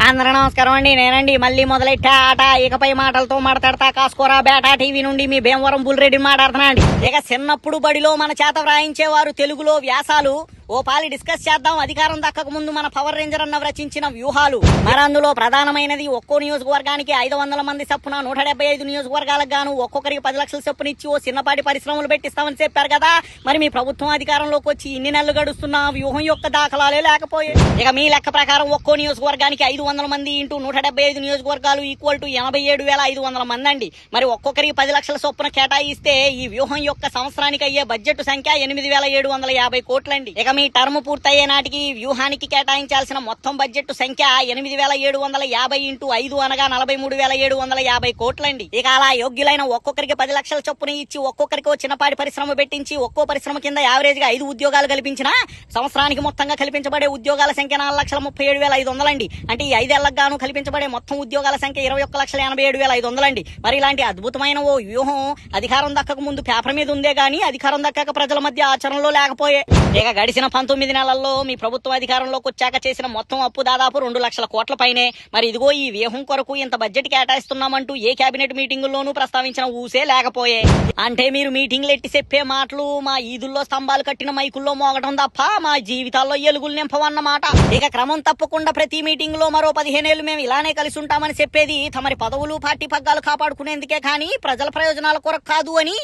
అందరూ నమస్కారం అండి. నేనండి మళ్ళీ మొదలెట్టా ఆట. ఇకపై మాటలతో మాట్లాడతా కాసుకోరా బేటా టీవీ నుండి మీ భీమవరం బుల్రెడ్డి మాట్లాడుతున్నా అండి. ఇక చిన్నప్పుడు బడిలో మన చేత వ్రాయించేవారు తెలుగులో వ్యాసాలు ఓ పాలి డిస్కస్ చేద్దాం. అధికారం దక్కక ముందు మన పవర్ రేంజర్ అన్న రచించిన వ్యూహాలు. మరి అందులో ప్రధానమైనది ఒక్కో నియోజకవర్గానికి 500 మంది చొప్పున 175 నియోజకవర్గాలకు గాను ఒక్కొక్కరికి 10 లక్షల చొప్పునిచ్చి ఓ చిన్నపాటి పరిశ్రమలు పెట్టిస్తామని చెప్పారు కదా. మరి మీ ప్రభుత్వం అధికారంలోకి వచ్చి ఇన్ని నెలలు గడుస్తున్న వ్యూహం యొక్క దాఖలాలే లేకపోయే. ఇక మీ లెక్క ప్రకారం ఒక్కో నియోజకవర్గానికి 500 మంది ఇంటూ 175 నియోజకవర్గాలు ఈక్వల్ టు 87,500 మంది అండి. మరి ఒక్కొక్కరికి 10 లక్షల చొప్పున కేటాయిస్తే ఈ వ్యూహం యొక్క సంవత్సరానికి అయ్యే బడ్జెట్ సంఖ్య 8,750 కోట్లండి. ఇక మీ టర్మ్ పూర్తయ్యే నాటికి వ్యూహానికి కేటాయించాల్సిన మొత్తం బడ్జెట్ సంఖ్య 8,750 ఇంటూ 5 అనగా 43,750 కోట్లండి. ఇక అలా యోగ్యులైన ఒక్కొక్కరికి 10 లక్షల చొప్పున ఇచ్చి ఒక్కొక్కరికి చిన్నపాటి పరిశ్రమ పెట్టించి ఒక్కో పరిశ్రమ కింద యావరేజ్ గా 5 ఉద్యోగాలు కల్పించినా సంవత్సరానికి మొత్తంగా కల్పించబడే ఉద్యోగాల సంఖ్య 4,37,500 అండి. అంటే ఈ 5 ఏళ్లకు గాను కల్పించబడే మొత్తం ఉద్యోగాల సంఖ్య 21,87,500 అండి. మరి ఇలాంటి అద్భుతమైన ఓ వ్యూహం అధికారం దక్కక ముందు పేపర్ మీద ఉందే గానీ అధికారం దక్కాక ప్రజల మధ్య ఆచరణలో లేకపోయే. ఇక గడిచిన 19 నెలల్లో మీ ప్రభుత్వం అధికారంలోకి వచ్చాక చేసిన మొత్తం అప్పు దాదాపు 2 లక్షల కోట్ల పైనే. మరి ఇదిగో ఈ వ్యూహం కొరకు ఇంత బడ్జెట్ కేటాయిస్తున్నామంటూ ఏ కేబినెట్ మీటింగుల్లోనూ ప్రస్తావించిన ఊసే లేకపోయే. అంటే మీరు మీటింగ్లు ఎట్టి చెప్పే మాటలు మా ఈదుల్లో స్తంభాలు కట్టిన మైకుల్లో మోగటం తప్ప మా జీవితాల్లో ఎలుగులు నింపవన్నమాట. ఇక క్రమం తప్పకుండా ప్రతి మీటింగ్ లో మరో 15 ఏళ్లు మేము ఇలానే కలిసి ఉంటామని చెప్పేది తమరి పదవులు పార్టీ పగ్గాలు కాపాడుకునేందుకే కానీ ప్రజల ప్రయోజనాల కొరకు కాదు అని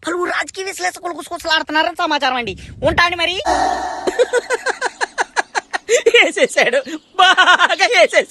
పలువురు రాజకీయ విశ్లేషకులు గుసగుసలాడుతున్నారని సమాచారం అండి. ఉంటాండి మరి. వేసేసాడు, బాగా వేసేసాడు.